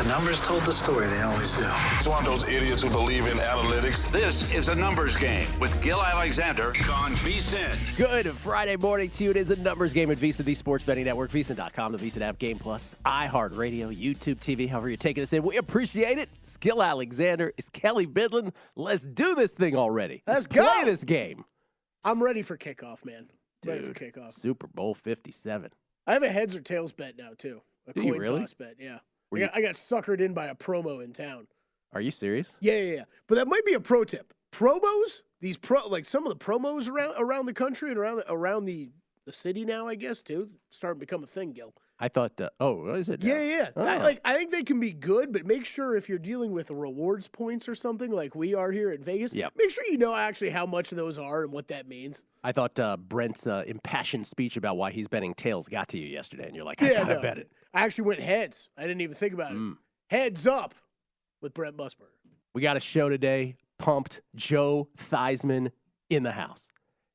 The numbers told the story. They always do. He's one of those idiots who believe in analytics. This is a numbers game with Gill Alexander on VSiN. Good Friday morning to you. It is a numbers game at VSiN, the sports betting network, VSiN.com, the VSiN app, Game Plus, iHeartRadio, YouTube TV, however you're taking us in. We appreciate it. It's Gill Alexander. It's Kelley Bydlon. Let's do this thing already. Let's go. Play this game. I'm ready for kickoff, man. Ready Dude, for kickoff. Super Bowl 57. I have a heads or tails bet now, too. A Do you coin really? toss bet, yeah. Were I got suckered in by a promo in town. Are you serious? Yeah. But that might be a pro tip. Promos, some of the promos around the country and around the city now, I guess, too, starting to become a thing, Gil. I thought, is it now? Yeah. Oh. I think they can be good, but make sure if you're dealing with rewards points or something like we are here at Vegas, make sure you know actually how much of those are and what that means. I thought Brent's impassioned speech about why he's betting tails got to you yesterday, and you're like, I gotta bet it. I actually went heads. I didn't even think about it. Heads up with Brent Musburger. We got a show today. Pumped. Joe Theismann in the house.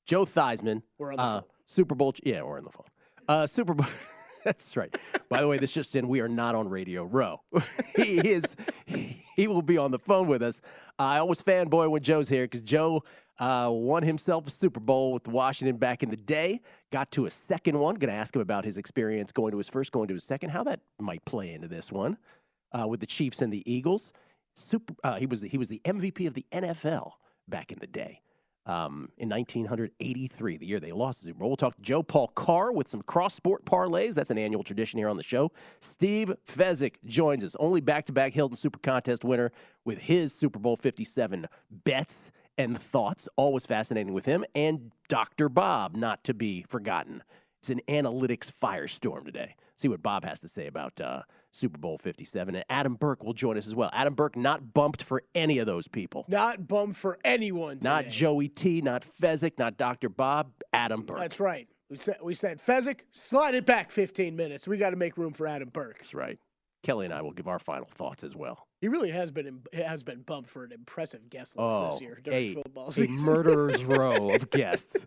Joe Theismann. We're on the phone. Super Bowl. Yeah, we're on the phone. Super Bowl. That's right. By the way, this just in, we are not on Radio Row. He will be on the phone with us. I always fanboy when Joe's here because Joe won himself a Super Bowl with Washington back in the day. Got to a second one. Going to ask him about his experience going to his first, going to his second, how that might play into this one with the Chiefs and the Eagles. He was the MVP of the NFL back in the day. In 1983, the year they lost the Super Bowl. We'll talk to Joe. Paul Carr with some cross-sport parlays. That's an annual tradition here on the show. Steve Fezzik joins us, only back-to-back Hilton Super Contest winner with his Super Bowl 57 bets and thoughts. Always fascinating with him. And Dr. Bob, not to be forgotten. It's an analytics firestorm today. See what Bob has to say about Super Bowl 57. And Adam Burke will join us as well. Adam Burke not bumped for any of those people. Not bumped for anyone today. Not Joey T, not Fezzik, not Dr. Bob, Adam Burke. That's right. We said Fezzik, slide it back 15 minutes. We got to make room for Adam Burke. That's right. Kelley and I will give our final thoughts as well. He really has been bumped for an impressive guest list this year during football season. A murderer's row of guests.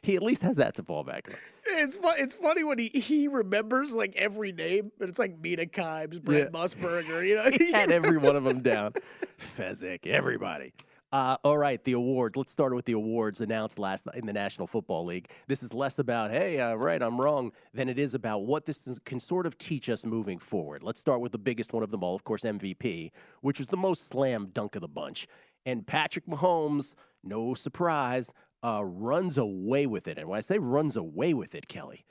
He at least has that to fall back on. It's funny when he remembers like every name, but it's like Mina Kimes, Brent Musburger, you know. He had every one of them down. Fezzik, everybody. All right, the awards. Let's start with the awards announced last night in the National Football League. This is less about, hey, right, I'm wrong, than it is about what this can sort of teach us moving forward. Let's start with the biggest one of them all, of course, MVP, which was the most slam dunk of the bunch. And Patrick Mahomes, no surprise, runs away with it. And when I say runs away with it, Kelley,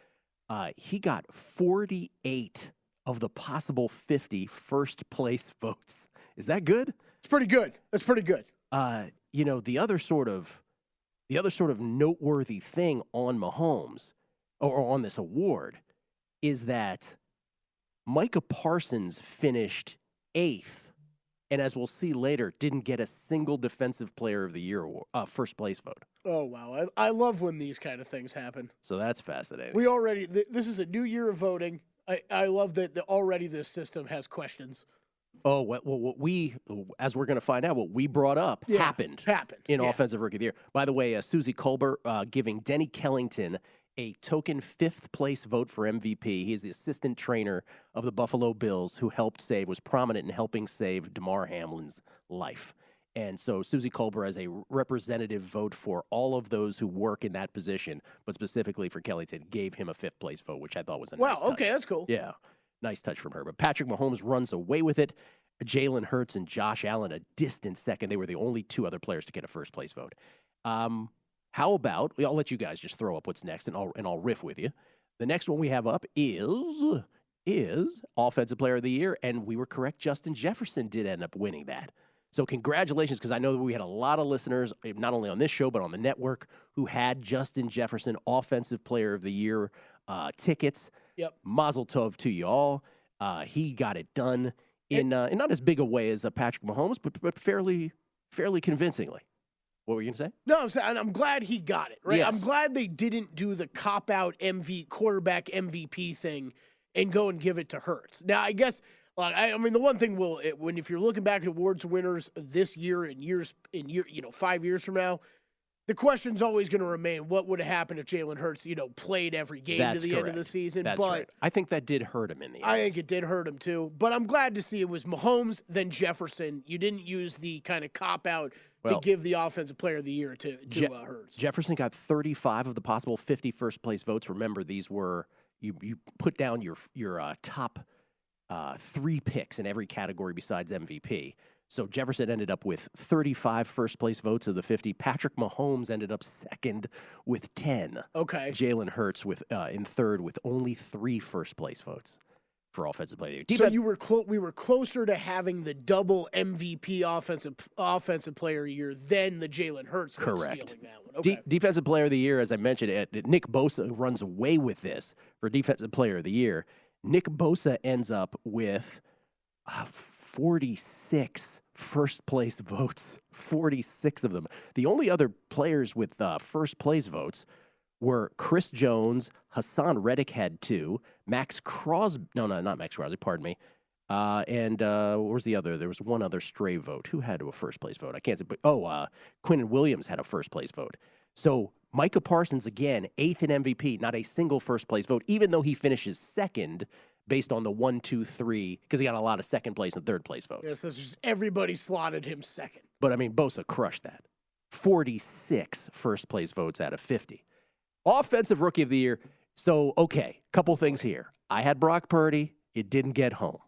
he got 48 of the possible 50 first-place votes. Is that good? It's pretty good. That's pretty good. The other sort of noteworthy thing on Mahomes or on this award is that Micah Parsons finished 8th, and as we'll see later, didn't get a single Defensive Player of the Year award, first place vote. Oh wow, I love when these kind of things happen. So that's fascinating. This is a new year of voting. I love that already this system has questions. Oh, what we, as we're going to find out, what we brought up happened in Offensive Rookie of the Year. By the way, Susie Colbert giving Denny Kellington a token 5th place vote for MVP. He is the assistant trainer of the Buffalo Bills who was prominent in helping save Damar Hamlin's life. And so Susie Colbert has a representative vote for all of those who work in that position, but specifically for Kellington, gave him a 5th place vote, which I thought was a nice touch. Wow, okay, that's cool. Yeah. Nice touch from her. But Patrick Mahomes runs away with it. Jalen Hurts and Josh Allen a distant second. They were the only 2 other players to get a first-place vote. How about, I'll let you guys just throw up what's next, and I'll riff with you. The next one we have up is Offensive Player of the Year, and we were correct. Justin Jefferson did end up winning that. So congratulations, because I know that we had a lot of listeners, not only on this show, but on the network, who had Justin Jefferson Offensive Player of the Year tickets. Yep. Mazel tov to you all. He got it done in not as big a way as Patrick Mahomes, but fairly convincingly. What were you going to say? No, I'm glad he got it, right? Yes. I'm glad they didn't do the cop-out quarterback MVP thing and go and give it to Hurts. Now, I guess, the one thing if you're looking back at awards winners this year and 5 years from now, The question's always going to remain: what would have happened if Jalen Hurts, played every game to the end of the season? That's right. I think that did hurt him in the end. I think it did hurt him too. But I'm glad to see it was Mahomes, then Jefferson. You didn't use the kind of cop out to give the Offensive Player of the Year to Hurts. Jefferson got 35 of the possible 50 first place votes. Remember, these were you put down your top 3 picks in every category besides MVP. So Jefferson ended up with 35 first-place votes of the 50. Patrick Mahomes ended up second with 10. Okay. Jalen Hurts in third with only 3 first-place votes for Offensive Player of the So Year. we were closer to having the double MVP Offensive Player of the Year than the Jalen Hurts. Correct. Stealing that one. Okay. Defensive Player of the Year, as I mentioned, Nick Bosa runs away with this for Defensive Player of the Year. Nick Bosa ends up with 46 first-place votes, 46 of them. The only other players with first-place votes were Chris Jones, Hassan Reddick had 2, Max Crosby. No, not Max Crosby, pardon me. And what was the other? There was one other stray vote. Who had a first-place vote? I can't say. But, Quinnen Williams had a first-place vote. So Micah Parsons, again, 8th in MVP, not a single first-place vote, even though he finishes second based on the 1, 2, 3, because he got a lot of second place and third place votes. Yes, that's just everybody slotted him second. But, Bosa crushed that. 46 first place votes out of 50. Offensive Rookie of the Year. So, okay, couple things here. I had Brock Purdy. It didn't get home.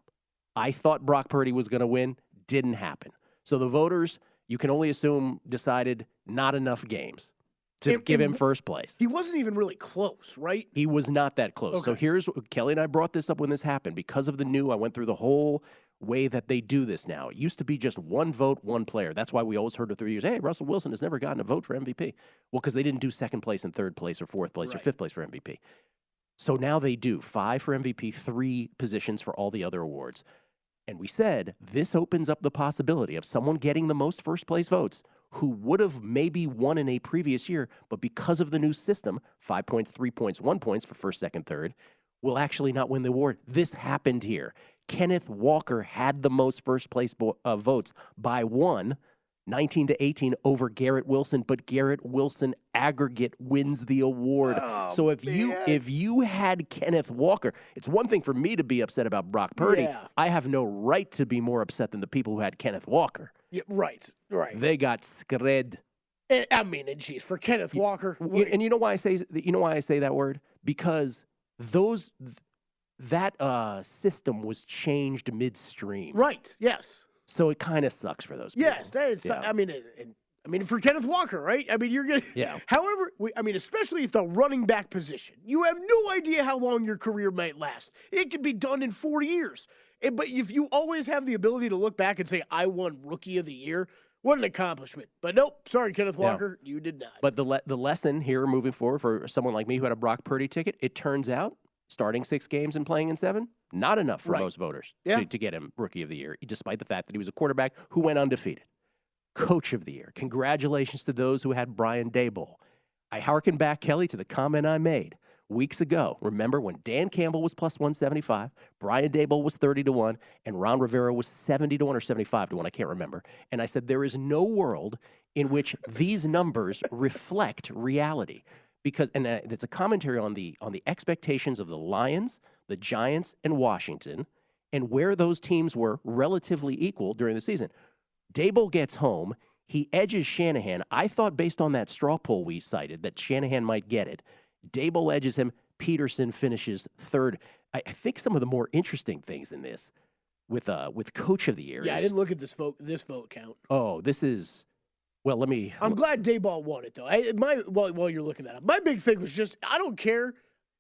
I thought Brock Purdy was going to win. Didn't happen. So the voters, you can only assume, decided not enough games to give him first place. He wasn't even really close, right? He was not that close. Okay. So here's Kelley and I brought this up when this happened. Because of the new, I went through the whole way that they do this now. It used to be just one vote, one player. That's why we always heard for 3 years, hey, Russell Wilson has never gotten a vote for MVP. Well, because they didn't do second place and third place or fourth place or fifth place for MVP. So now they do 5 for MVP, 3 positions for all the other awards. And we said this opens up the possibility of someone getting the most first place votes who would have maybe won in a previous year, but because of the new system, 5 points, 3 points, 1 points for first, second, third, will actually not win the award. This happened here. Kenneth Walker had the most first place votes by 1, 19-18 over Garrett Wilson, but Garrett Wilson aggregate wins the award. Oh, so if you had Kenneth Walker, it's one thing for me to be upset about Brock Purdy. Yeah. I have no right to be more upset than the people who had Kenneth Walker. Yeah, right. They got scred. And geez, for Kenneth Walker. And you know why I say that word? Because that system was changed midstream. Right. Yes. So it kind of sucks for those people. Yes. For Kenneth Walker, right? You're going to. Yeah. However, especially at the running back position, you have no idea how long your career might last. It could be done in 4 years. But if you always have the ability to look back and say, I won Rookie of the Year, what an accomplishment. But nope, sorry, Kenneth Walker, you did not. But the lesson here moving forward for someone like me who had a Brock Purdy ticket, it turns out starting 6 games and playing in 7, not enough for most voters to get him Rookie of the Year, despite the fact that he was a quarterback who went undefeated. Coach of the Year. Congratulations to those who had Brian Daboll. I hearken back, Kelley, to the comment I made weeks ago. Remember when Dan Campbell was plus 175, Brian Daboll was 30-1, and Ron Rivera was 70-1 or 75-1, I can't remember. And I said there is no world in which these numbers reflect reality. Because, and it's a commentary on the expectations of the Lions, the Giants, and Washington, and where those teams were relatively equal during the season. Daboll gets home. He edges Shanahan. I thought based on that straw poll we cited that Shanahan might get it. Daboll edges him. Peterson finishes third. I think some of the more interesting things in this with Coach of the Year. Yeah, I didn't look at this vote count. Oh, this is. Well, let me. I'm glad Daboll won it, though. While you're looking that up, my big thing was just I don't care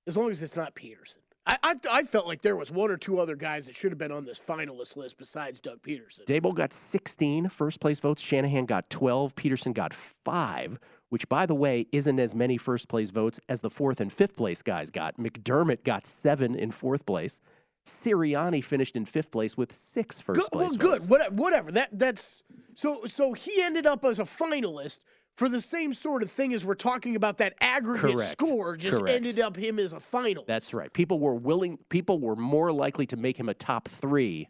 as long as it's not Peterson. I felt like there was 1 or 2 other guys that should have been on this finalist list besides Doug Peterson. Daboll got 16 first-place votes. Shanahan got 12. Peterson got 5, which, by the way, isn't as many first-place votes as the 4th and 5th place guys got. McDermott got 7 in 4th place. Sirianni finished in 5th place with 6 first-place votes. Good. Whatever. That's so he ended up as a finalist for the same sort of thing as we're talking about. That aggregate score just ended up him as a finalist. That's right. People were more likely to make him a top 3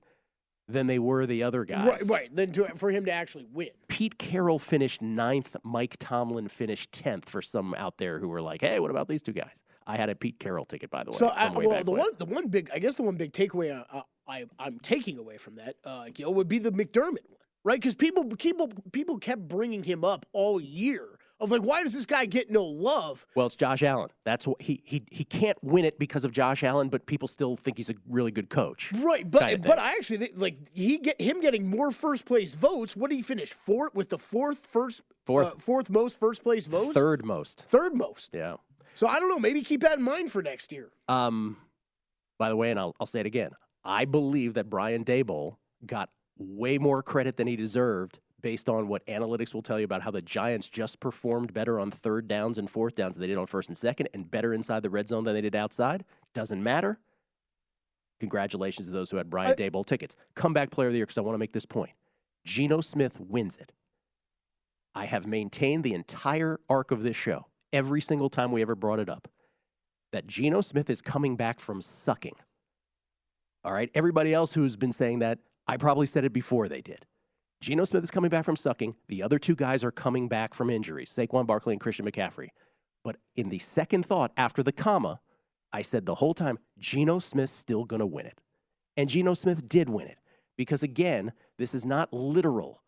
than they were the other guys. Right. Then for him to actually win. Pete Carroll finished 9th. Mike Tomlin finished 10th for some out there who were like, hey, what about these two guys? I had a Pete Carroll ticket, by the way. So, the one big takeaway I'm taking away from that, Gill, would be the McDermott one, right? Because people kept bringing him up all year. Of like, why does this guy get no love? Well, it's Josh Allen. That's what he can't win it because of Josh Allen, but people still think he's a really good coach. Right, but I actually think like him getting more first place votes. What did he finish? Fourth with the fourth most first place votes. Third most. Yeah. So I don't know. Maybe keep that in mind for next year. By the way, and I'll say it again. I believe that Brian Daboll got way more credit than he deserved, based on what analytics will tell you about how the Giants just performed better on third downs and fourth downs than they did on first and second, and better inside the red zone than they did outside. Doesn't matter. Congratulations to those who had Brian Daboll tickets. Comeback player of the year, because I want to make this point. Geno Smith wins it. I have maintained the entire arc of this show, every single time we ever brought it up, that Geno Smith is coming back from sucking. All right? Everybody else who's been saying that, I probably said it before they did. Geno Smith is coming back from sucking. The other two guys are coming back from injuries, Saquon Barkley and Christian McCaffrey. But in the second thought, after the comma, I said the whole time, Geno Smith's still going to win it. And Geno Smith did win it. Because, again, this is not literal.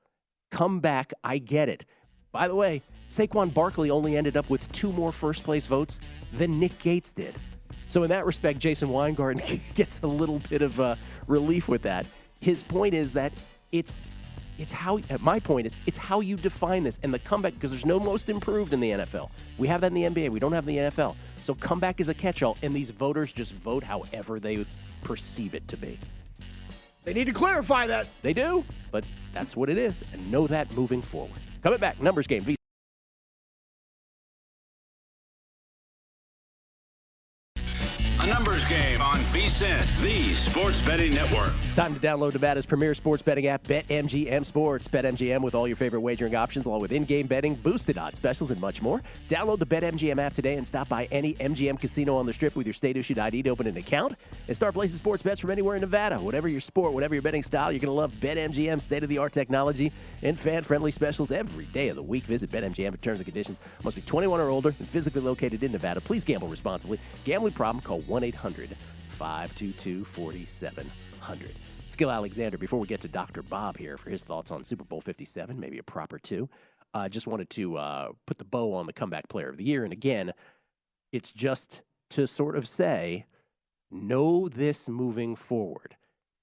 Come back, I get it. By the way, Saquon Barkley only ended up with 2 more first-place votes than Nick Gates did. So in that respect, Jason Weingarten gets a little bit of relief with that. His point is that it's my point is, it's how you define this. And the comeback, because there's no most improved in the NFL. We have that in the NBA. We don't have in the NFL. So comeback is a catch-all, and these voters just vote however they perceive it to be. They need to clarify that. They do, but that's what it is, and know that moving forward. Coming back, numbers game. A numbers game on VSiN, the sports betting network. It's time to download Nevada's premier sports betting app, BetMGM Sports. BetMGM with all your favorite wagering options, along with in-game betting, boosted odds specials, and much more. Download the BetMGM app today and stop by any MGM casino on the Strip with your state-issued ID to open an account and start placing sports bets from anywhere in Nevada. Whatever your sport, whatever your betting style, you're going to love BetMGM's state-of-the-art technology and fan-friendly specials every day of the week. Visit BetMGM for terms and conditions. Must be 21 or older and physically located in Nevada. Please gamble responsibly. Gambling problem? Call 1-800-522-4700. It's Gill Alexander. Before we get to Dr. Bob here for his thoughts on Super Bowl 57, maybe a proper 2, just wanted to put the bow on the comeback player of the year. And again, it's just to sort of say, know this moving forward.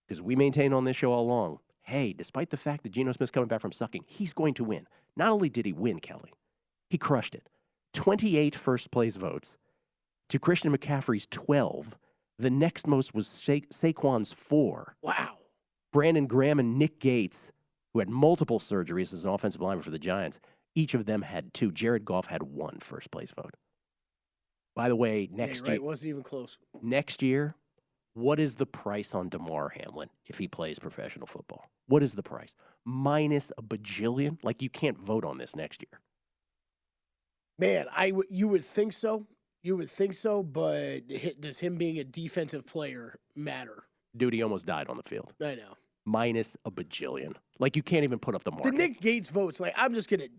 Because we maintain on this show all along, hey, despite the fact that Geno Smith's coming back from sucking, he's going to win. Not only did he win, Kelley, he crushed it. 28 first-place votes to Christian McCaffrey's 12. The next most was Saquon's 4. Wow. Brandon Graham and Nick Gates, who had multiple surgeries as an offensive lineman for the Giants, each of them had 2. Jared Goff had 1 first-place vote. By the way, next year... It wasn't even close. Next year, what is the price on DeMar Hamlin if he plays professional football? What is the price? Minus a bajillion? Like, you can't vote on this next year. Man, you would think so. You would think so, but does him being a defensive player matter? Dude, he almost died on the field. I know. Minus a bajillion. Like, you can't even put up the market. The Nick Gates votes, like, I'm just going to...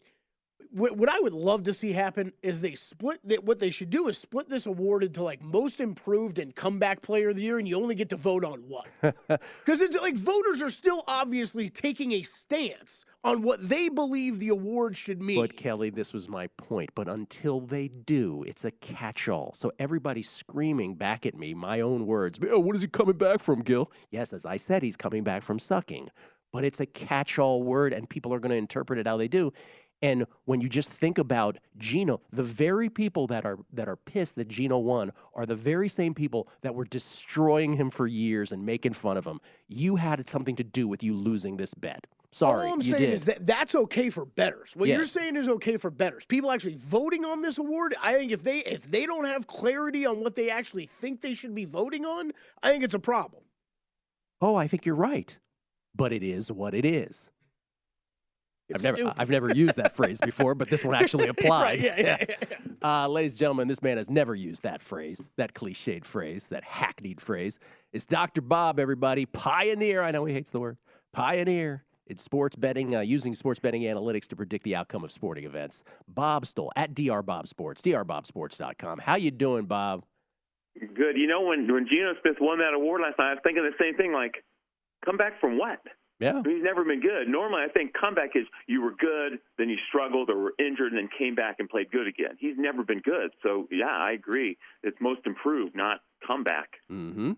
What I would love to see happen is what they should do is split this award into, like, most improved and comeback player of the year, and you only get to vote on one. Because it's like voters are still obviously taking a stance on what they believe the award should mean. But, Kelley, this was my point. But until they do, it's a catch-all. So everybody's screaming back at me, my own words. Oh, what is he coming back from, Gill? Yes, as I said, he's coming back from sucking. But it's a catch-all word, and people are going to interpret it how they do. And when you just think about Geno, the very people that are pissed that Geno won are the very same people that were destroying him for years and making fun of him. You had something to do with you losing this bet. Sorry, all I'm saying is that's okay for bettors. What you're saying is okay for bettors. People actually voting on this award, I think if they don't have clarity on what they actually think they should be voting on, I think it's a problem. Oh, I think you're right. But it is what it is. I've never used that phrase before, but this one actually applied. Right, yeah. Ladies and gentlemen, this man has never used that phrase, that cliched phrase, that hackneyed phrase. It's Dr. Bob, everybody. Pioneer. I know he hates the word. Pioneer. It's sports betting, using sports betting analytics to predict the outcome of sporting events. Bob Stoll at drbobsports, drbobsports.com. How you doing, Bob? Good. You know, when Geno Smith won that award last night, I was thinking the same thing, like, come back from what? Yeah. I mean, he's never been good. Normally, I think comeback is you were good, then you struggled or were injured, and then came back and played good again. He's never been good. So, yeah, I agree. It's most improved, not comeback. Mm-hmm.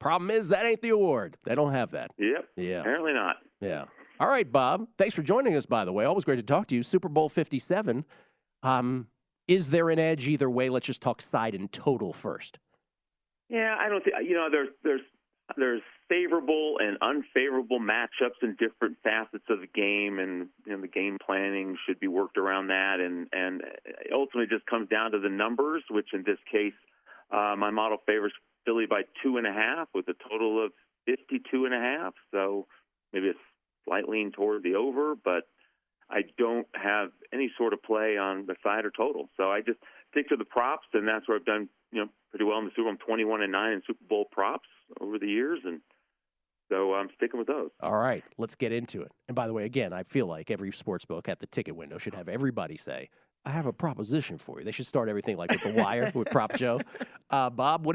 Problem is, that ain't the award. They don't have that. Yep. Yeah. Apparently not. Yeah. All right, Bob. Thanks for joining us, by the way. Always great to talk to you. Super Bowl 57. Is there an edge either way? Let's just talk side and total first. Yeah, I don't think, you know, there's favorable and unfavorable matchups in different facets of the game, and you know, the game planning should be worked around that, and it ultimately just comes down to the numbers, which in this case, my model favors Philly by 2.5 with a total of 52.5. So maybe it's slight lean toward the over, but I don't have any sort of play on the side or total. So I just stick to the props, and that's where I've done, you know, pretty well in the Super Bowl. I'm 21-9 in Super Bowl props over the years, and so I'm sticking with those. All right, let's get into it. And by the way, again, I feel like every sports book at the ticket window should have everybody say, I have a proposition for you. They should start everything like with The Wire with Prop Joe. Bob, what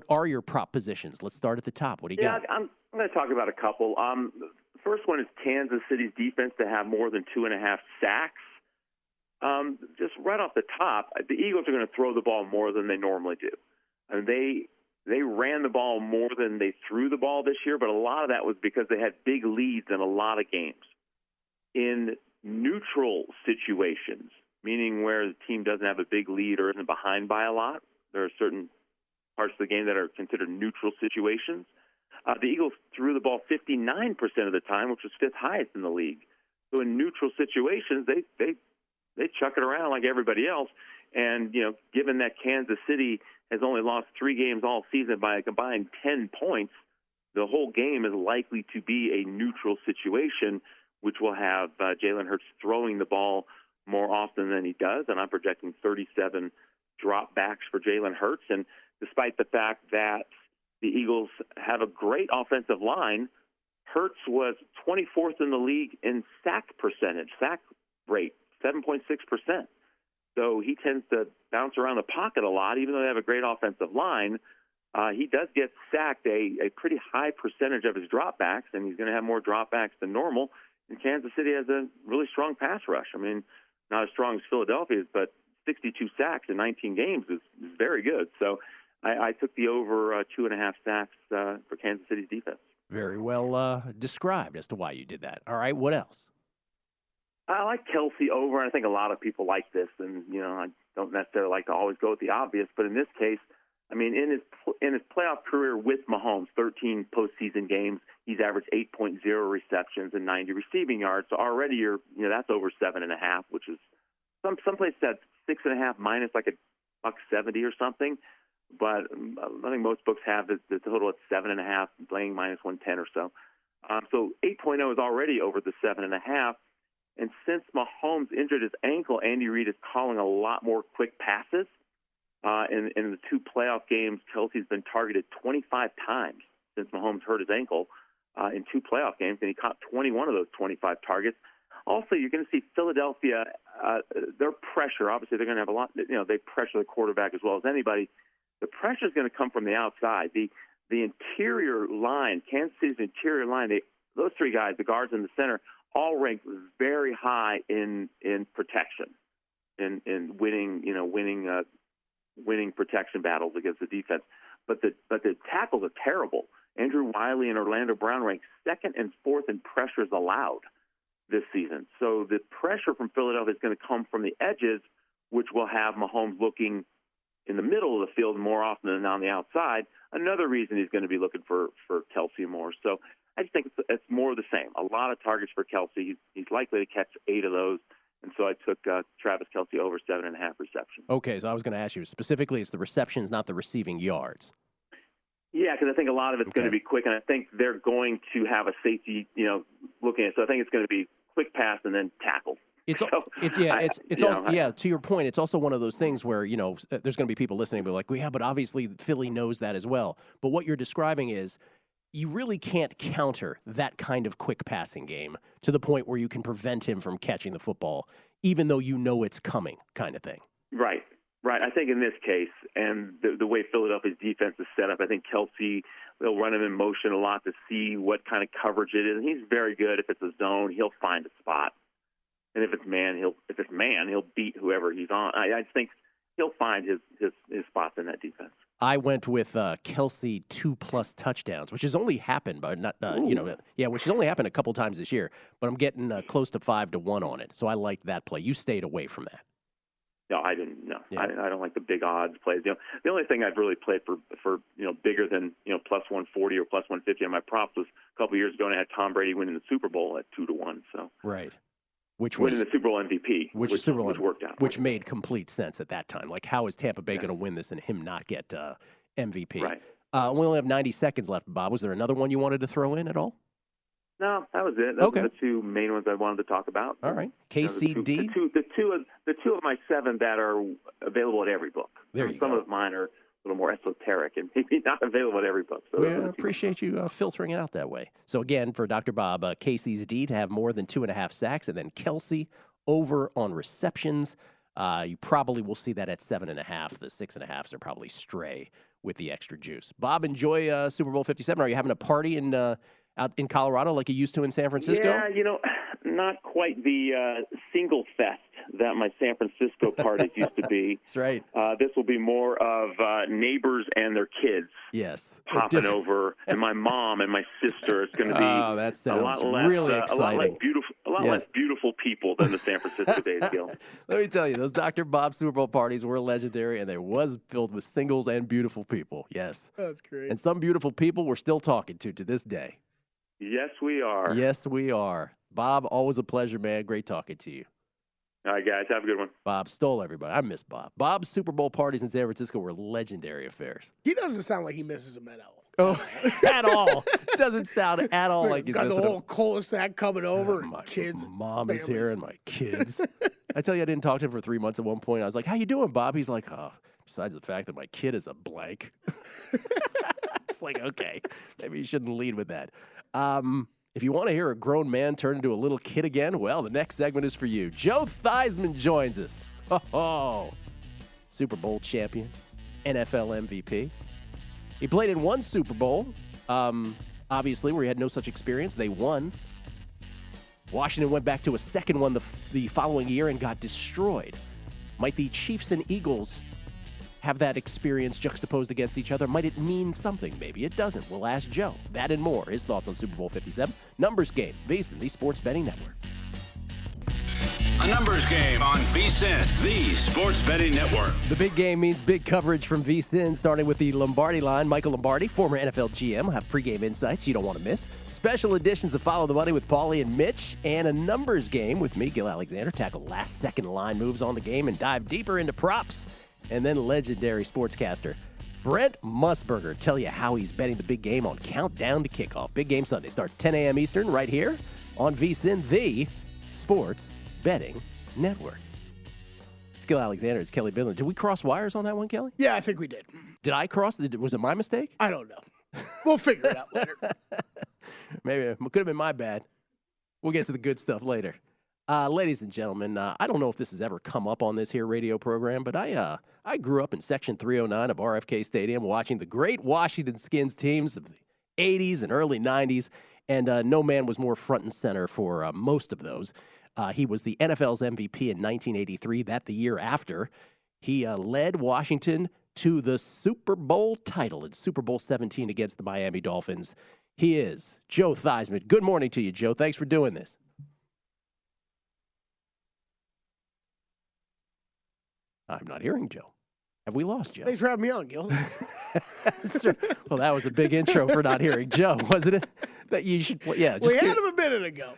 are your prop positions? Let's start at the top. What do you got? I'm going to talk about a couple. The first one is Kansas City's defense to have more than 2.5 sacks. Just right off the top, the Eagles are going to throw the ball more than they normally do. And they ran the ball more than they threw the ball this year, but a lot of that was because they had big leads in a lot of games. In neutral situations, meaning where the team doesn't have a big lead or isn't behind by a lot, there are certain parts of the game that are considered neutral situations. The Eagles threw the ball 59% of the time, which was fifth highest in the league. So in neutral situations, they chuck it around like everybody else. And, you know, given that Kansas City has only lost 3 games all season by a combined 10 points, the whole game is likely to be a neutral situation, which will have Jalen Hurts throwing the ball more often than he does. And I'm projecting 37 dropbacks for Jalen Hurts. And despite the fact that the Eagles have a great offensive line, Hurts was 24th in the league in sack percentage, sack rate, 7.6%. So he tends to bounce around the pocket a lot, even though they have a great offensive line. He does get sacked a pretty high percentage of his dropbacks, and he's going to have more dropbacks than normal. And Kansas City has a really strong pass rush. I mean, not as strong as Philadelphia's, but 62 sacks in 19 games is very good. So I took the over 2.5 sacks for Kansas City's defense. Very well described as to why you did that. All right, what else? I like Kelley over, and I think a lot of people like this. And, you know, I don't necessarily like to always go with the obvious, but in this case, I mean, in his playoff career with Mahomes, 13 postseason games, he's averaged 8.0 receptions and 90 receiving yards. So already that's over 7.5, which is someplace that's 6.5 minus like $1.70 or something. But I think most books have the total at 7.5, playing minus 110 or so. So 8.0 is already over the 7.5. And since Mahomes injured his ankle, Andy Reid is calling a lot more quick passes. In the 2 playoff games, Kelley's been targeted 25 times since Mahomes hurt his ankle in 2 playoff games, and he caught 21 of those 25 targets. Also, you're going to see Philadelphia, their pressure, obviously they're going to have a lot, they pressure the quarterback as well as anybody. The pressure is going to come from the outside. The interior line, Kansas City's interior line, those 3 guys, the guards in the center, all ranked very high in protection, in winning protection battles against the defense. But the tackles are terrible. Andrew Wiley and Orlando Brown ranked 2nd and 4th in pressures allowed this season. So the pressure from Philadelphia is going to come from the edges, which will have Mahomes looking in the middle of the field more often than on the outside. Another reason he's going to be looking for Kelley more. So I just think it's more of the same. A lot of targets for Kelley. He's likely to catch 8 of those. And so I took Travis Kelley over 7.5 receptions. Okay, so I was going to ask you, specifically it's the receptions, not the receiving yards. Yeah, because I think a lot of it's going to be quick, and I think they're going to have a safety, looking at it. So I think it's going to be quick pass and then tackle. To your point, it's also one of those things where, there's going to be people listening, but like, well, yeah, but obviously Philly knows that as well. But what you're describing is, you really can't counter that kind of quick passing game to the point where you can prevent him from catching the football, even though you know it's coming, kind of thing. Right. I think in this case, and the way Philadelphia's defense is set up, I think Kelley, they'll run him in motion a lot to see what kind of coverage it is. And he's very good. If it's a zone, he'll find a spot. And if it's man, he'll beat whoever he's on. I think he'll find his spots in that defense. I went with Kelley 2+ touchdowns, which has only happened, but not which has only happened a couple times this year. But I'm getting close to 5-1 on it, so I liked that play. You stayed away from that. No, I didn't. No, Yeah. I don't like the big odds plays. The only thing I've really played for bigger than plus 140 or plus 150 on my props was a couple years ago, and I had Tom Brady winning the Super Bowl at 2-1. So right, which was winning the Super Bowl MVP, which worked out, which made complete sense at that time. Like, how is Tampa Bay going to win this and him not get MVP? Right. We only have 90 seconds left, Bob. Was there another one you wanted to throw in at all? No, that was it. Those were the two main ones I wanted to talk about. All right. KCD? The two of my 7 that are available at every book. There you Some go. of mine are a little more esoteric and maybe not available at every book. So I appreciate you filtering it out that way. So, again, for Dr. Bob, Casey's D to have more than 2.5 sacks, and then Kelley over on receptions. You probably will see that at 7.5. The 6.5s are probably stray with the extra juice. Bob, enjoy Super Bowl 57. Are you having a party out in Colorado like you used to in San Francisco? Yeah, not quite the single fest that my San Francisco parties used to be. That's right. This will be more of neighbors and their kids. Yes. Popping over, and my mom and my sister. It's going to be that sounds a lot less, really exciting. A lot less beautiful people than the San Francisco days, Gill. Let me tell you, those Dr. Bob Super Bowl parties were legendary, and they was filled with singles and beautiful people. Yes. That's great. And some beautiful people we're still talking to this day. Yes, we are. Yes, we are. Bob, always a pleasure, man. Great talking to you. All right, guys. Have a good one. Bob stole everybody. I miss Bob. Bob's Super Bowl parties in San Francisco were legendary affairs. He doesn't sound like he misses them at all. Oh, at all. Doesn't sound at all like he's got missing the whole cul-de-sac coming over. My kids, mom is families. here and my kids. I tell you, I didn't talk to him for 3 months at one point. I was like, how you doing, Bob? He's like, besides the fact that my kid is a blank. It's like, okay, maybe you shouldn't lead with that. If you want to hear a grown man turn into a little kid again, well, the next segment is for you. Joe Theismann joins us. Super Bowl champion, NFL MVP. He played in one Super Bowl, obviously, where he had no such experience. They won. Washington went back to a second one the following year and got destroyed. Might the Chiefs and Eagles have that experience juxtaposed against each other? Might it mean something? Maybe it doesn't. We'll ask Joe. That and more. His thoughts on Super Bowl 57. Numbers Game, VSiN, the Sports Betting Network. A numbers game on VSiN, the Sports Betting Network. The big game means big coverage from VSiN, starting with the Lombardi line. Michael Lombardi, former NFL GM, will have pregame insights you don't want to miss. Special editions of Follow the Money with Paulie and Mitch, and a numbers game with me, Gill Alexander. Tackle last-second line moves on the game and dive deeper into props. And then legendary sportscaster Brent Musburger tell you how he's betting the big game on Countdown to Kickoff. Big Game Sunday starts 10 a.m. Eastern right here on VSiN, the Sports Betting Network. It's Gill Alexander. It's Kelley Bydlon. Did we cross wires on that one, Kelley? Yeah, I think we did. Did I cross? Was it my mistake? I don't know. We'll figure it out later. Maybe it could have been my bad. We'll get to the good stuff later. Ladies and gentlemen, I don't know if this has ever come up on this here radio program, but I grew up in Section 309 of RFK Stadium watching the great Washington Skins teams of the 80s and early 90s, and no man was more front and center for most of those. He was the NFL's MVP in 1983, the year after. He led Washington to the Super Bowl title in Super Bowl 17 against the Miami Dolphins. He is Joe Theismann. Good morning to you, Joe. Thanks for doing this. I'm not hearing Joe. Have we lost Joe? Thanks for having me on, Gil. Well, that was a big intro for not hearing Joe, wasn't it? That you should play. Yeah, We had him a minute ago.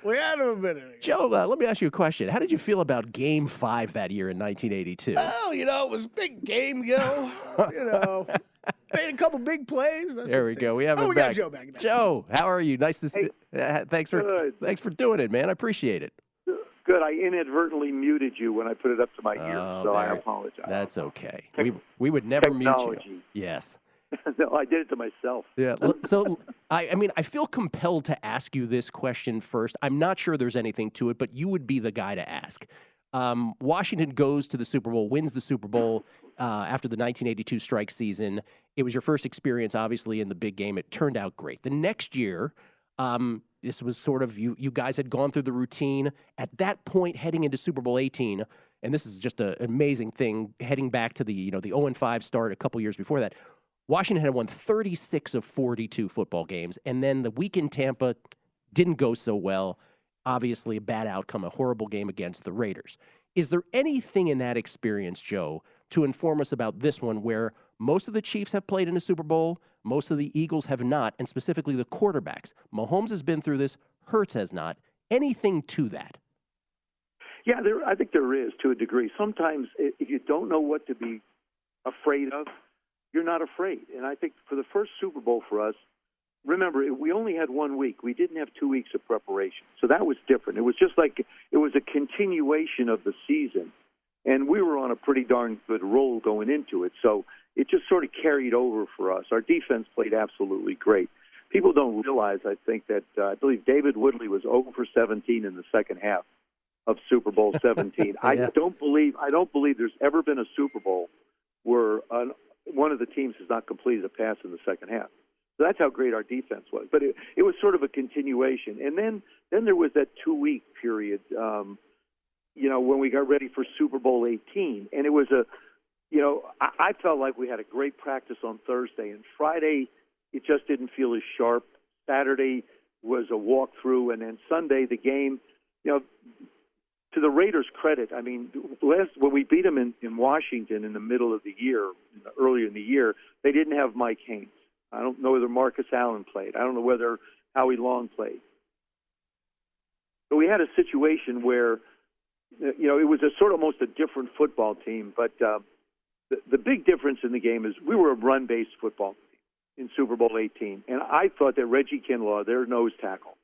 Joe, let me ask you a question. How did you feel about Game 5 that year in 1982? Well, it was a big game, Gil. Made a couple big plays. There we go. We have him we back. got Joe back now. Joe, how are you? Nice to see. Thanks for doing it, man. I appreciate it. Good. I inadvertently muted you when I put it up to my ear, so I apologize. That's okay. We would never mute you. Yes. No, I did it to myself. Yeah. So, I mean, I feel compelled to ask you this question first. I'm not sure there's anything to it, but you would be the guy to ask. Washington goes to the Super Bowl, wins the Super Bowl after the 1982 strike season. It was your first experience, obviously, in the big game. It turned out great. The next year, this was sort of you guys had gone through the routine. At that point, heading into Super Bowl XVIII, and this is just an amazing thing, heading back to the 0-5 start a couple years before that, Washington had won 36 of 42 football games, and then the week in Tampa didn't go so well. Obviously, a bad outcome, a horrible game against the Raiders. Is there anything in that experience, Joe, to inform us about this one where most of the Chiefs have played in a Super Bowl, most of the Eagles have not, and specifically the quarterbacks? Mahomes has been through this, Hurts has not. Anything to that? Yeah, I think there is to a degree. Sometimes if you don't know what to be afraid of, you're not afraid. And I think for the first Super Bowl for us, remember, we only had 1 week. We didn't have 2 weeks of preparation. So that was different. It was just like it was a continuation of the season. And we were on a pretty darn good roll going into it. So it just sort of carried over for us. Our defense played absolutely great. People don't realize, I think, that I believe David Woodley was 0 for 17 in the second half of Super Bowl 17. Yeah. I don't believe there's ever been a Super Bowl where one of the teams has not completed a pass in the second half. So that's how great our defense was. But it was sort of a continuation. And then there was that 2-week period, when we got ready for Super Bowl 18. And it was I felt like we had a great practice on Thursday. And Friday, it just didn't feel as sharp. Saturday was a walkthrough. And then Sunday, the game, to the Raiders' credit, I mean, when we beat them in Washington in the middle of the year, earlier in the year, they didn't have Mike Haynes. I don't know whether Marcus Allen played. I don't know whether Howie Long played. So we had a situation where, it was a sort of almost a different football team. But the big difference in the game is we were a run-based football team in Super Bowl 18. And I thought that Reggie Kinlaw, their nose tackle,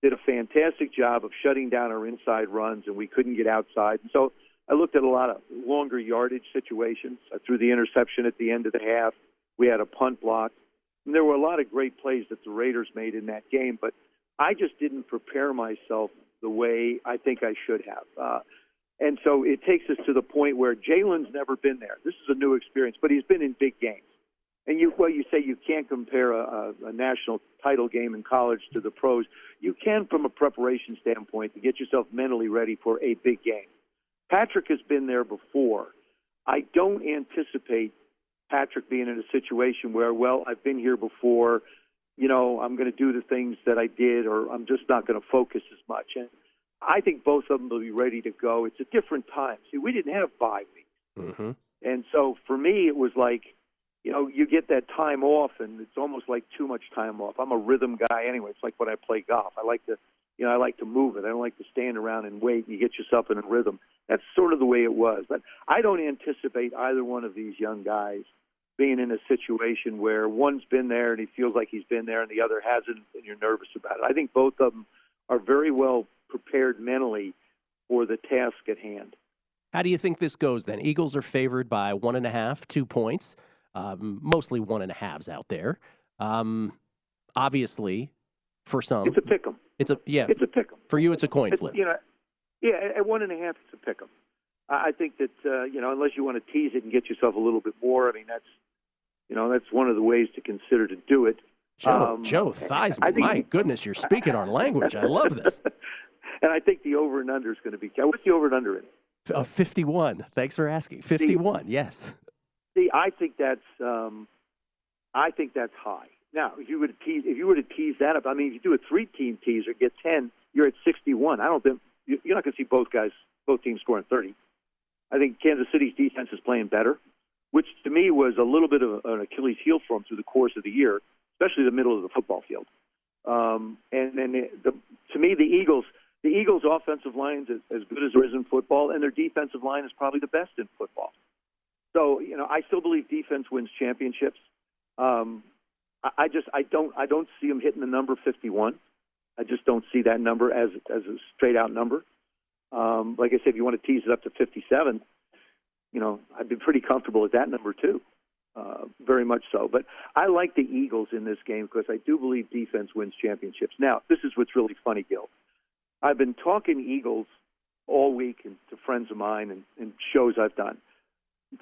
did a fantastic job of shutting down our inside runs, and we couldn't get outside. And so I looked at a lot of longer yardage situations. I threw the interception at the end of the half. We had a punt block. And there were a lot of great plays that the Raiders made in that game, but I just didn't prepare myself the way I think I should have. And so it takes us to the point where Jalen's never been there. This is a new experience, but he's been in big games. And you say you can't compare a national title game in college to the pros. You can from a preparation standpoint to get yourself mentally ready for a big game. Patrick has been there before. I don't anticipate Patrick being in a situation where, I've been here before, I'm going to do the things that I did, or I'm just not going to focus as much. And I think both of them will be ready to go. It's a different time. See, we didn't have bye weeks. Mm-hmm. And so for me, it was like, you get that time off, and it's almost like too much time off. I'm a rhythm guy anyway. It's like when I play golf. I like to move it. I don't like to stand around and wait. You get yourself in a rhythm. That's sort of the way it was. But I don't anticipate either one of these young guys being in a situation where one's been there and he feels like he's been there and the other hasn't, and you're nervous about it. I think both of them are very well prepared mentally for the task at hand. How do you think this goes then? Eagles are favored by 1.5, 2 points. Mostly 1.5s out there. Obviously, for some, it's a pick'em. It's a pick'em. For you, it's a coin flip. At 1.5, it's a pick'em. I think that unless you want to tease it and get yourself a little bit more, I mean that's one of the ways to consider to do it. Joe Theismann, my goodness, you're speaking our language. I love this. And I think the over and under is going to be. What's the over and under in? 51. Thanks for asking. 51. Yes. See, I think that's high. Now, if you were to tease that up, I mean, if you do a 3-team teaser, get 10, you're at 61. I don't think you're not going to see both teams scoring 30. I think Kansas City's defense is playing better, which to me was a little bit of an Achilles heel for them through the course of the year, especially the middle of the football field. And then to me, the Eagles' offensive line is as good as there is in football, and their defensive line is probably the best in football. So, I still believe defense wins championships. I don't see them hitting the number 51. I just don't see that number as a straight out number. Like I said, if you want to tease it up to 57, I'd be pretty comfortable at that number too. very much so. But I like the Eagles in this game because I do believe defense wins championships. Now, this is what's really funny, Gill. I've been talking Eagles all week and to friends of mine and shows I've done.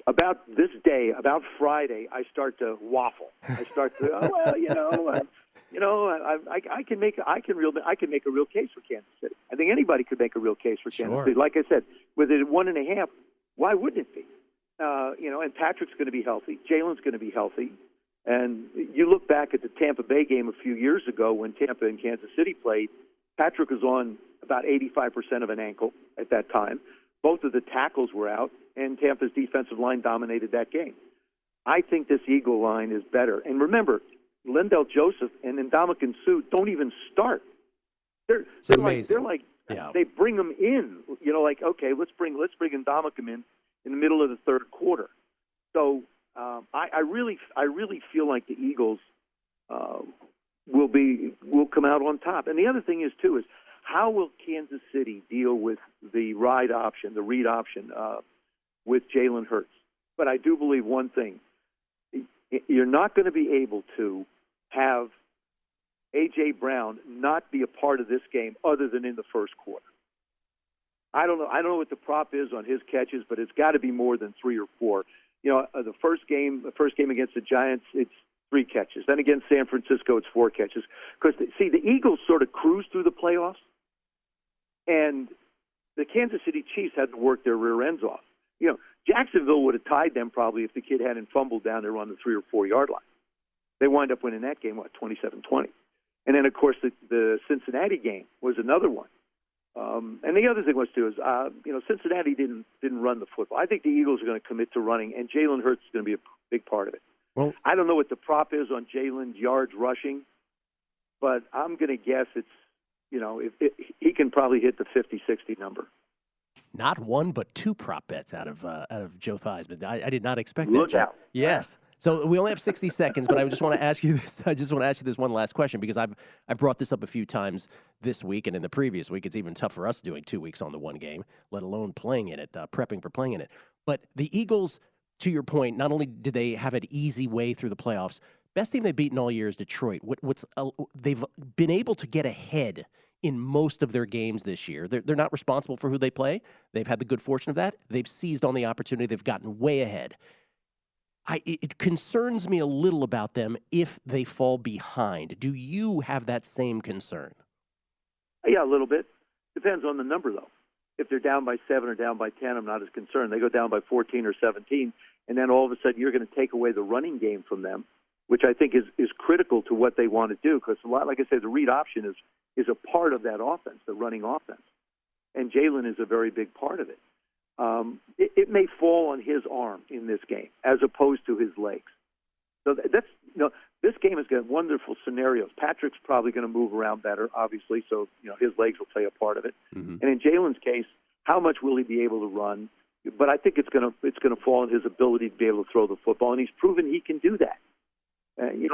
About this day, about Friday, I start to waffle. I start to, I can make a real case for Kansas City. I think anybody could make a real case for Kansas City. Like I said, with it at 1.5, why wouldn't it be? And Patrick's going to be healthy. Jalen's going to be healthy. And you look back at the Tampa Bay game a few years ago when Tampa and Kansas City played, Patrick was on about 85% of an ankle at that time. Both of the tackles were out, and Tampa's defensive line dominated that game. I think this Eagle line is better. And remember, Lindell Joseph and Ndamukong Suh don't even start. They're like they bring them in. Okay, let's bring Ndamukong in the middle of the third quarter. So I really feel like the Eagles will come out on top. And the other thing is how will Kansas City deal with the read option with Jalen Hurts? But I do believe one thing: you're not going to be able to have A.J. Brown not be a part of this game other than in the first quarter. I don't know what the prop is on his catches, but it's got to be more than 3 or 4. The first game against the Giants, it's 3 catches. Then against San Francisco, it's 4 catches. Because, the Eagles sort of cruised through the playoffs, and the Kansas City Chiefs had to work their rear ends off. Jacksonville would have tied them probably if the kid hadn't fumbled down there on the 3 or 4 yard line. They wind up winning that game, 27-20. And then, of course, the Cincinnati game was another one. And the other thing was, Cincinnati didn't run the football. I think the Eagles are going to commit to running, and Jalen Hurts is going to be a big part of it. Well, I don't know what the prop is on Jalen's yards rushing, but I'm going to guess it's, he can probably hit the 50-60 number. Not one, but 2 prop bets out of Joe Theismann. I did not expect that. Look out. Yes. So we only have 60 seconds, but I just want to ask you this. I just want to ask you this one last question because I've brought this up a few times this week and in the previous week. It's even tough for us doing 2 weeks on the one game, let alone playing in it, prepping for playing in it. But the Eagles, to your point, not only did they have an easy way through the playoffs, best team they've beaten all year is Detroit. They've been able to get ahead in most of their games this year. They're not responsible for who they play. They've had the good fortune of that. They've seized on the opportunity. They've gotten way ahead. It concerns me a little about them if they fall behind. Do you have that same concern? Yeah, a little bit. Depends on the number, though. If they're down by 7 or down by 10, I'm not as concerned. They go down by 14 or 17, and then all of a sudden you're going to take away the running game from them, which I think is critical to what they want to do because, like I said, the read option is a part of that offense, the running offense. And Jalen is a very big part of it. It may fall on his arm in this game as opposed to his legs. So this game has got wonderful scenarios. Patrick's probably going to move around better, obviously, so his legs will play a part of it. Mm-hmm. And in Jalen's case, how much will he be able to run? But I think it's going to fall on his ability to be able to throw the football, and he's proven he can do that.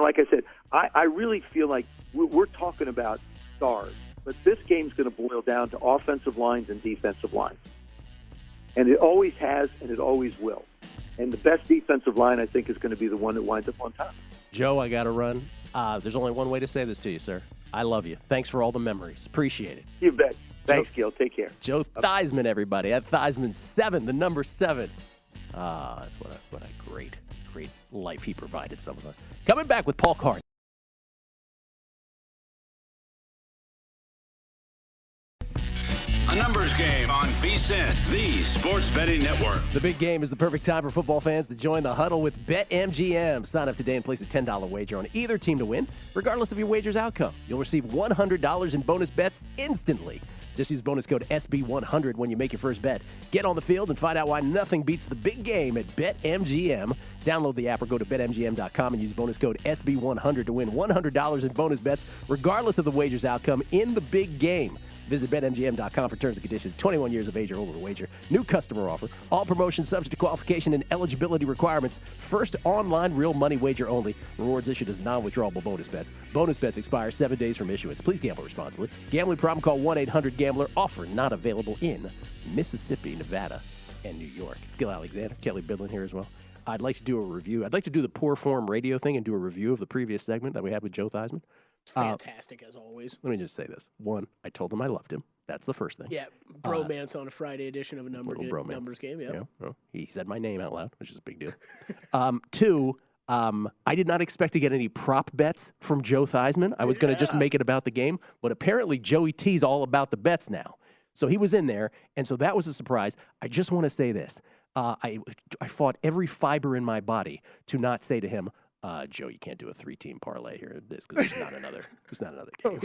Like I said, I really feel like we're talking about stars, but this game's going to boil down to offensive lines and defensive lines. And it always has, and it always will. And the best defensive line, I think, is going to be the one that winds up on top. Joe, I got to run. There's only one way to say this to you, sir. I love you. Thanks for all the memories. Appreciate it. You bet. Thanks, Gill. Take care. Joe Theismann, everybody. At Theismann 7, the number 7. That's what a great life he provided some of us. Coming back with Paul Carr. A numbers game on VSiN, the Sports Betting Network. The big game is the perfect time for football fans to join the huddle with BetMGM. Sign up today and place a $10 wager on either team to win, regardless of your wager's outcome. You'll receive $100 in bonus bets instantly. Just use bonus code SB100 when you make your first bet. Get on the field and find out why nothing beats the big game at BetMGM. Download the app or go to BetMGM.com and use bonus code SB100 to win $100 in bonus bets, regardless of the wager's outcome in the big game. Visit BetMGM.com for terms and conditions. 21 years of age or older to wager. New customer offer. All promotions subject to qualification and eligibility requirements. First online real money wager only. Rewards issued as non-withdrawable bonus bets. Bonus bets expire 7 days from issuance. Please gamble responsibly. Gambling problem? Call 1-800-GAMBLER. Offer not available in Mississippi, Nevada, and New York. It's Gill Alexander. Kelley Bydlon here as well. I'd like to do a review. I'd like to do the poor form radio thing and do a review of the previous segment that we had with Joe Theismann. It's fantastic, as always. Let me just say this. One, I told him I loved him. That's the first thing. Yeah, bromance on a Friday edition of a numbers game. Yeah. Well, he said my name out loud, which is a big deal. Two, I did not expect to get any prop bets from Joe Theismann. I was going to just make it about the game, but apparently Joey T's all about the bets now. So he was in there, and so that was a surprise. I just want to say this. I fought every fiber in my body to not say to him, Joe, you can't do a 3-team parlay here. This because it's not another game.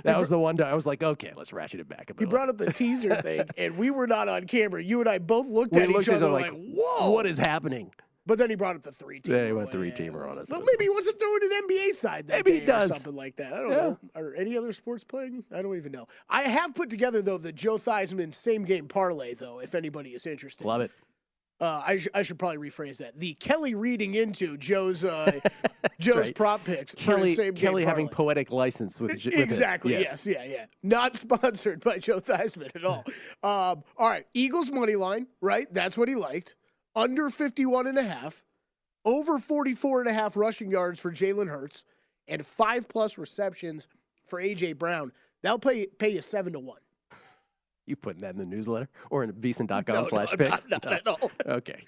That was the one time I was like, okay, let's ratchet it back a bit. He brought up the teaser thing, and we were not on camera. You and I both looked at each other like, whoa, what is happening? But then he brought up the 3-teamer. Yeah, he went 3-teamer on us. Well, maybe he wants to throw in an NBA side that maybe day he does. or something like that. I don't know. Are any other sports playing? I don't even know. I have put together, though, the Joe Theismann same-game parlay, though, if anybody is interested. Love it. I should probably rephrase that. The Kelley reading into Joe's right. prop picks. Kelley having poetic license with exactly. Yes. Yeah. Not sponsored by Joe Theismann at all. All right, Eagles money line. Right, that's what he liked. Under 51.5, over 44.5 rushing yards for Jalen Hurts, and 5+ receptions for A.J. Brown. That'll pay you 7-1. You putting that in the newsletter or in VSiN.com/picks? Not at all. Okay.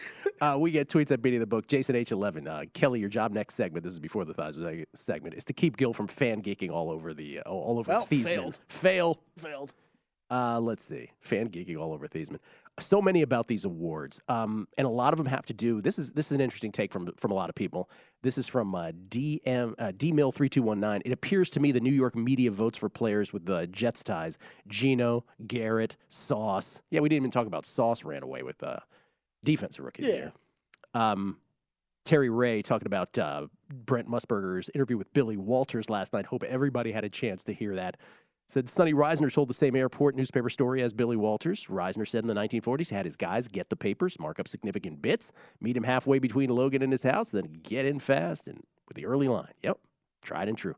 We get tweets at Beating the Book. Jason H11. Kelley, your job next segment, this is before the Theismann segment, is to keep Gill from fan geeking all over Theismann. Failed. Let's see. Fan geeking all over Theismann. So many about these awards, and a lot of them have to do. This is an interesting take from a lot of people. This is from DMill3219. It appears to me the New York media votes for players with the Jets ties. Geno, Garrett, Sauce. Yeah, we didn't even talk about Sauce. Ran away with defensive rookie. Yeah. Terry Ray talking about Brent Musburger's interview with Billy Walters last night. Hope everybody had a chance to hear that. Said Sonny Reisner told the same airport newspaper story as Billy Walters. Reisner said in the 1940s he had his guys get the papers, mark up significant bits, meet him halfway between Logan and his house, then get in fast and with the early line. Yep, tried and true.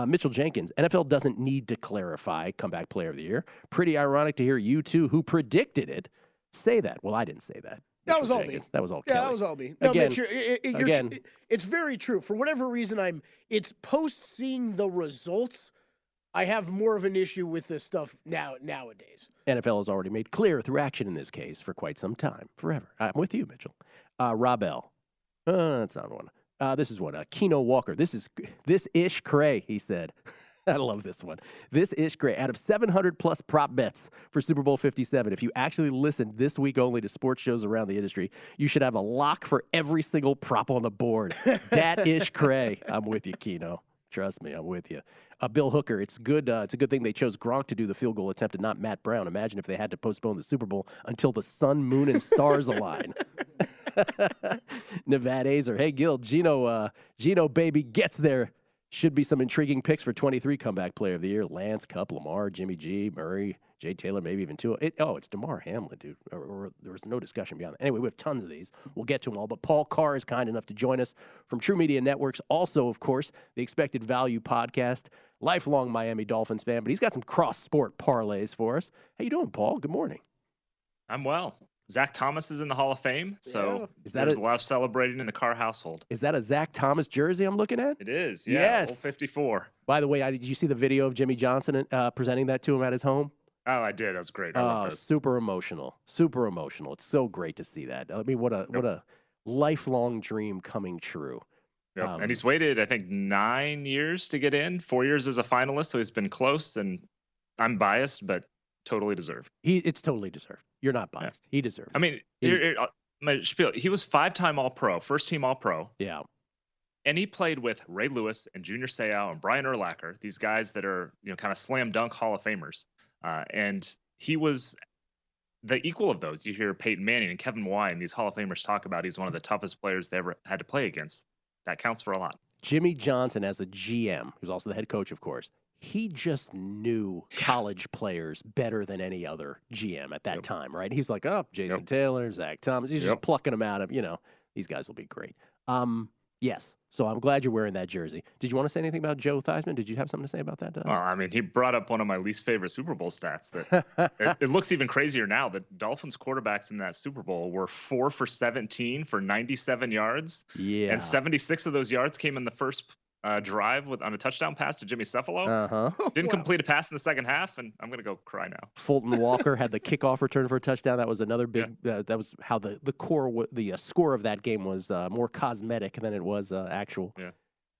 Mitchell Jenkins, NFL doesn't need to clarify comeback player of the year. Pretty ironic to hear you two, who predicted it, say that. Well, I didn't say that. That was all me. That was all Yeah, Kelley. that was all me. No, again, Mitch, it's very true. For whatever reason, it's post seeing the results, I have more of an issue with this stuff nowadays. NFL has already made clear through action in this case for quite some time, forever. I'm with you, Mitchell. Rob L. That's not one. This is one. Keno Walker. This ish cray, he said. I love this one. This ish cray. Out of 700+ prop bets for Super Bowl 57, if you actually listen this week only to sports shows around the industry, you should have a lock for every single prop on the board. Dat ish cray. I'm with you, Keno. Trust me, I'm with you. Bill Hooker, it's good. It's a good thing they chose Gronk to do the field goal attempt and not Matt Brown. Imagine if they had to postpone the Super Bowl until the sun, moon, and stars align. Nevada Azer, hey Gill, Geno baby gets there. Should be some intriguing picks for 23 comeback player of the year. Lance, Kupp, Lamar, Jimmy G, Murray, Jay Taylor, maybe even Tua. It's DeMar Hamlin, dude. Or there was no discussion beyond that. Anyway, we have tons of these. We'll get to them all. But Paul Carr is kind enough to join us from TruMedia Networks. Also, of course, the Expected Value podcast. Lifelong Miami Dolphins fan, but he's got some cross-sport parlays for us. How you doing, Paul? Good morning. I'm well. Zach Thomas is in the Hall of Fame, so there's a lot of celebrating in the Carr household. Is that a Zach Thomas jersey I'm looking at? It is, yeah. Yes. Old 54. By the way, did you see the video of Jimmy Johnson presenting that to him at his home? Oh, I did. That was great. I loved it. Super emotional. Super emotional. It's so great to see that. I mean, what a lifelong dream coming true. Yep. And he's waited, I think, 9 years to get in. 4 years as a finalist, so he's been close. And I'm biased, but totally deserved. It's totally deserved. You're not biased. Yeah. He deserved it. I mean, my spiel, he was 5-time All-Pro, first-team All-Pro. Yeah. And he played with Ray Lewis and Junior Seau and Brian Urlacher, these guys that are kind of slam dunk Hall of Famers. And he was the equal of those. You hear Peyton Manning and Kevin Wine, these Hall of Famers talk about he's one of the toughest players they ever had to play against. That counts for a lot. Jimmy Johnson as a GM, who's also the head coach, of course, he just knew college players better than any other GM at that time, right? He's like, Jason Taylor, Zach Thomas. He's just plucking them out of, these guys will be great. Yes, So I'm glad you're wearing that jersey. Did you want to say anything about Joe Theismann? Did you have something to say about that? Well, I mean, he brought up one of my least favorite Super Bowl stats. That it looks even crazier now. The Dolphins quarterbacks in that Super Bowl were 4 for 17 for 97 yards. Yeah. And 76 of those yards came in the first drive on a touchdown pass to Jimmy Cephalo. Didn't complete a pass in the second half, and I'm going to go cry now. Fulton Walker had the kickoff return for a touchdown. That was another big. That was how the score of that game was more cosmetic than it was actual. Yeah.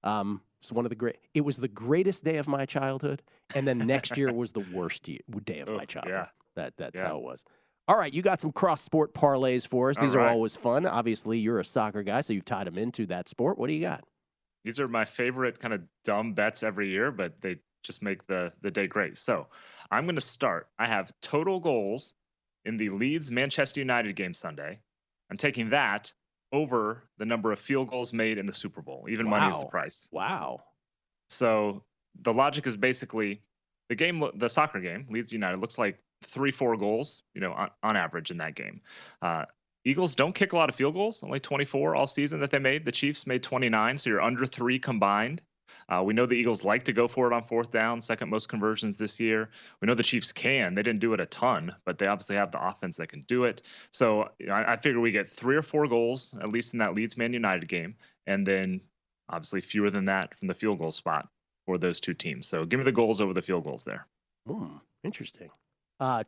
So one of the great. It was the greatest day of my childhood, and then next year was the worst day of my childhood. That's how it was. All right, you got some cross-sport parlays for us. These are always fun. Obviously, you're a soccer guy, so you've tied them into that sport. What do you got? These are my favorite kind of dumb bets every year, but they just make the day great. So I'm going to start. I have total goals in the Leeds-Manchester United game Sunday. I'm taking that over the number of field goals made in the Super Bowl. Even money is the price. Wow. So the logic is basically the soccer game, Leeds United, looks like 3-4 goals, on average in that game. Eagles don't kick a lot of field goals, only 24 all season that they made. The Chiefs made 29, so you're under 3 combined. We know the Eagles like to go for it on fourth down, second most conversions this year. We know the Chiefs can. They didn't do it a ton, but they obviously have the offense that can do it. So I figure we get 3 or 4 goals, at least in that Leeds-Man United game, and then obviously fewer than that from the field goal spot for those two teams. So give me the goals over the field goals there. Interesting.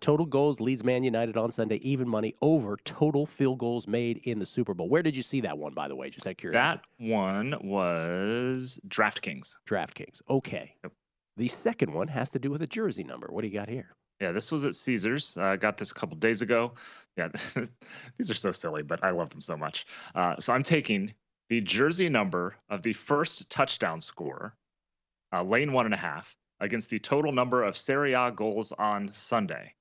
Total goals leads Man United on Sunday, even money over total field goals made in the Super Bowl. Where did you see that one, by the way? Just out of curiosity. That one was DraftKings. DraftKings. Okay. Yep. The second one has to do with a jersey number. What do you got here? Yeah, this was at Caesars. I got this a couple days ago. Yeah, these are so silly, but I love them so much. So I'm taking the jersey number of the first touchdown scorer, lane 1.5. against the total number of Serie A goals on Sunday.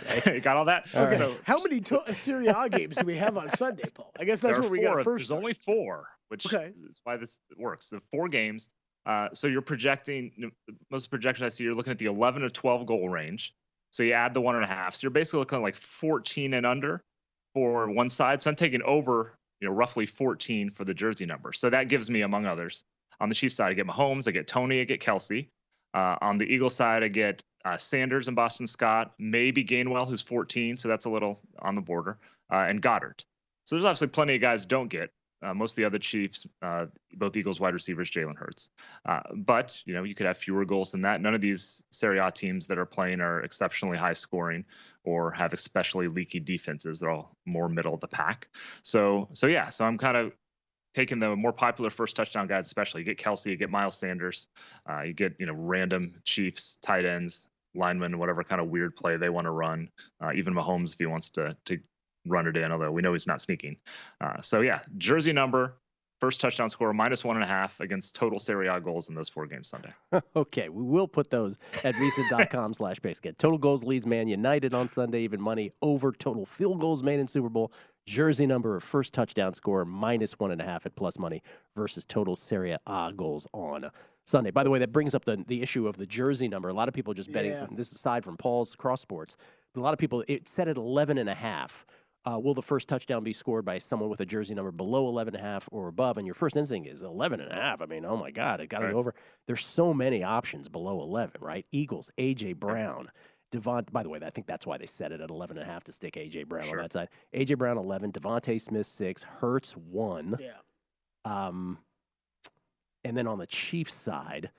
Okay. Got all that? Okay. So, how many Serie A games do we have on Sunday, Paul? I guess that's where we got first. There's only 4, which is why this works. The 4 games. So you're projecting, most projections I see, you're looking at the 11 to 12 goal range. So you add the 1.5. So you're basically looking at like 14 and under for one side. So I'm taking over, roughly 14 for the jersey number. So that gives me, among others, on the Chiefs side, I get Mahomes, I get Tony, I get Kelley. On the Eagles side, I get Sanders and Boston Scott, maybe Gainwell, who's 14, so that's a little on the border, and Goddard. So there's obviously plenty of guys don't get. Most of the other Chiefs, both Eagles wide receivers, Jalen Hurts. But, you could have fewer goals than that. None of these Serie A teams that are playing are exceptionally high scoring or have especially leaky defenses. They're all more middle of the pack. So I'm kind of taking the more popular first touchdown guys, especially. You get Kelley, you get Miles Sanders, you get, random Chiefs, tight ends, linemen, whatever kind of weird play they want to run. Even Mahomes, if he wants to run it in, although we know he's not sneaking. Jersey number, first touchdown scorer, -1.5 against total Serie A goals in those 4 games Sunday. Okay, we will put those at visa.com/base. Get total goals leads Man United on Sunday, even money over total field goals made in Super Bowl. Jersey number of first touchdown scorer, -1.5 at plus money versus total Serie A goals on Sunday. By the way, that brings up the issue of the jersey number. A lot of people just betting, this aside from Paul's cross sports, but a lot of people, it's set at 11.5. Will the first touchdown be scored by someone with a jersey number below 11.5 or above? And your first instinct is 11.5. I mean, oh my God, it got to go over. There's so many options below 11, right? Eagles, A.J. Brown, Devont. By the way, I think that's why they set it at 11.5 to stick A.J. Brown on that side. A.J. Brown 11, Devontae Smith 6, Hurts 1. Yeah. And then on the Chiefs side,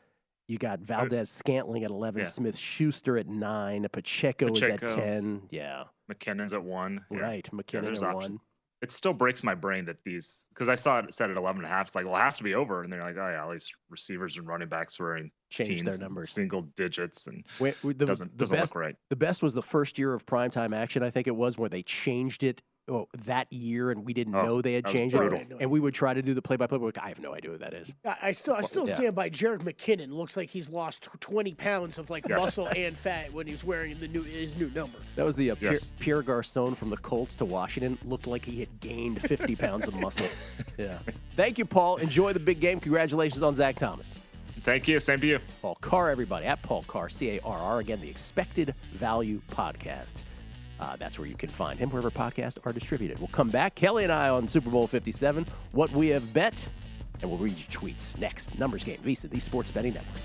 you got Valdez Scantling at 11, Smith Schuster at 9, Pacheco is at 10. Yeah. McKinnon's at 1. Right. McKinnon at 1. It still breaks my brain that these, because I saw it set at 11.5. It's like, well, it has to be over. And they're like, oh, yeah, all these receivers and running backs were in change their numbers, single digits, and doesn't look right. The best was the first year of primetime action, I think it was, where they changed it that year, and we didn't know they had changed it. And we would try to do the play-by-play. Like, I have no idea what that is. I still stand by Jerick McKinnon. Looks like he's lost 20 pounds of muscle and fat when he's wearing his new number. That was the Pierre Garçon from the Colts to Washington. Looked like he had gained 50 pounds of muscle. Yeah. Thank you, Paul. Enjoy the big game. Congratulations on Zach Thomas. Thank you. Same to you. Paul Carr, everybody. At Paul Carr, C-A-R-R. Again, the Expected Value Podcast. That's where you can find him, wherever podcasts are distributed. We'll come back. Kelley and I on Super Bowl 57. What we have bet And we'll read your tweets next. Numbers Game, VSiN, the Sports Betting Network.